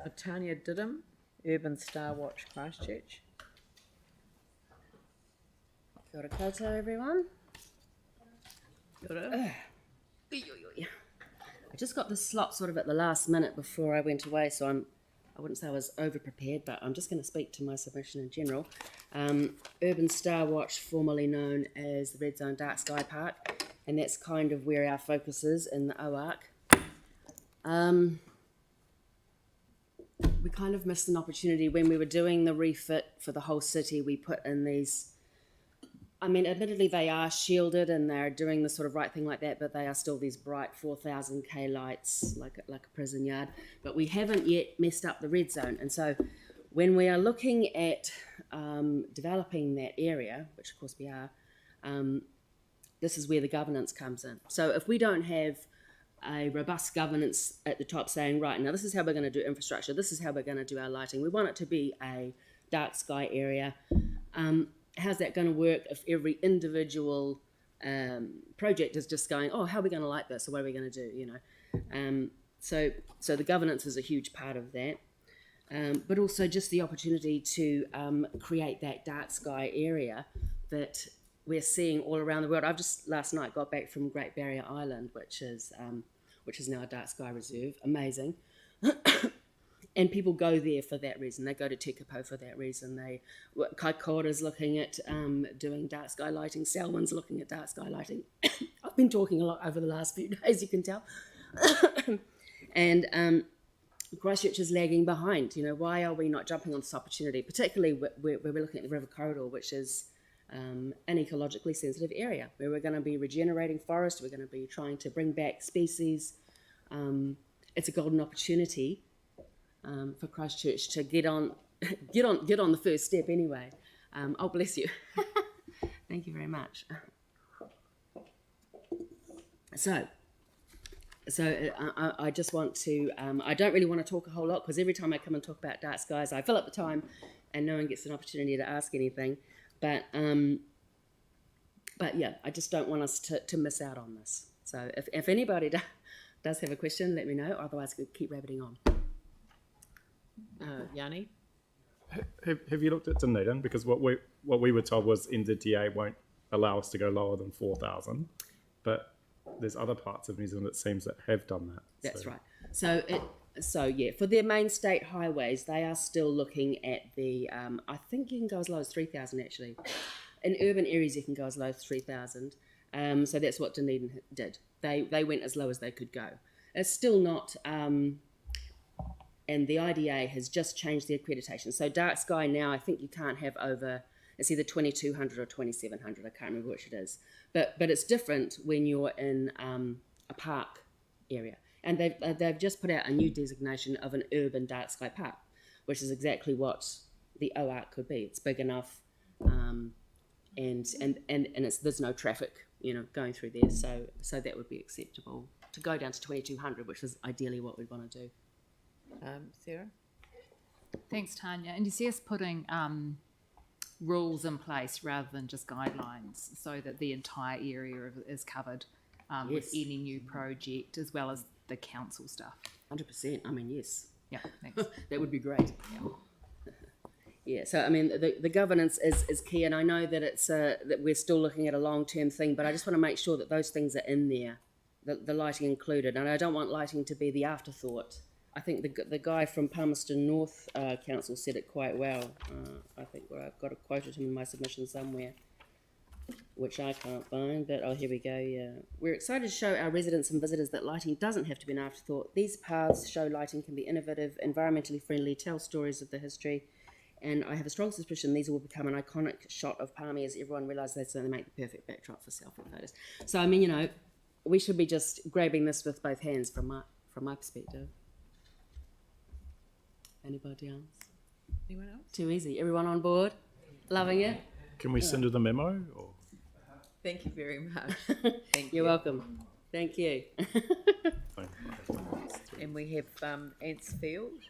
Tanya Didham, Urban Star Watch, Christchurch. Kia ora koutou, everyone. Kia ora. I just got this slot sort of at the last minute before I went away, so I wouldn't say I was over-prepared, but I'm just going to speak to my submission in general. Urban Star Watch, formerly known as the Red Zone Dark Sky Park, and that's kind of where our focus is in the OARC. We kind of missed an opportunity when we were doing the refit for the whole city. We put in these, I mean, admittedly they are shielded and they're doing the sort of right thing like that, but they are still these bright 4,000K lights like a prison yard. But we haven't yet messed up the red zone. And so when we are looking at developing that area, which of course we are, this is where the governance comes in. So if we don't have a robust governance at the top saying, right, now this is how we're going to do infrastructure, this is how we're going to do our lighting, we want it to be a dark sky area, how's that going to work if every individual project is just going, oh, how are we going to light this, or what are we going to do, you know? So the governance is a huge part of that, but also just the opportunity to create that dark sky area that we're seeing all around the world. I've just last night got back from Great Barrier Island, which is now a dark sky reserve. Amazing. And people go there for that reason. They go to Tekapo for that reason. Kaikoura's looking at doing dark sky lighting. Selwyn's looking at dark sky lighting. I've been talking a lot over the last few days, you can tell. And Christchurch is lagging behind. You know, why are we not jumping on this opportunity, particularly where we're looking at the River Corridor, which is an ecologically sensitive area, where we're going to be regenerating forest, we're going to be trying to bring back species. It's a golden opportunity for Christchurch to get on the first step anyway. Oh, bless you. Thank you very much. So I just want to, I don't really want to talk a whole lot because every time I come and talk about dark skies, I fill up the time and no one gets an opportunity to ask anything. But yeah, I just don't want us to miss out on this. So if anybody does have a question, let me know. Otherwise, we'll keep rabbiting on. Yanni? Have you looked at Dunedin? Because what we were told was NZTA won't allow us to go lower than 4,000, but there's other parts of New Zealand it seems that have done that. That's right. So yeah, for their main state highways, they are still looking at the, I think you can go as low as 3,000 actually. In urban areas, you can go as low as 3,000. So that's what Dunedin did. They went as low as they could go. It's still not, and the IDA has just changed the accreditation. So dark sky now, I think you can't have over, it's either 2,200 or 2,700, I can't remember which it is. But it's different when you're in a park area. And they've just put out a new designation of an urban dark sky park, which is exactly what the OARC could be. It's big enough, and there's no traffic, you know, going through there. So that would be acceptable to go down to 2,200, which is ideally what we'd want to do. Sarah? Thanks, Tanya. And you see us putting rules in place rather than just guidelines, so that the entire area is covered with any new project, as well as the council stuff. 100%. I mean, yes. Yeah, thanks. That would be great. Yeah. So I mean, the governance is key, and I know that it's that we're still looking at a long-term thing, but I just want to make sure that those things are in there, the lighting included, and I don't want lighting to be the afterthought. I think the guy from Palmerston North Council said it quite well. I think I've got quoted him in my submission somewhere, which I can't find, but oh, here we go, yeah. We're excited to show our residents and visitors that lighting doesn't have to be an afterthought. These paths show lighting can be innovative, environmentally friendly, tell stories of the history, and I have a strong suspicion these will become an iconic shot of Palmy as everyone realises they make the perfect backdrop for selfie photos. So, I mean, you know, we should be just grabbing this with both hands from my perspective. Anybody else? Anyone else? Too easy. Everyone on board? Loving it? Can we send her the memo? Or? Thank you very much. Thank You're welcome. Thank you. And we have Antsfield.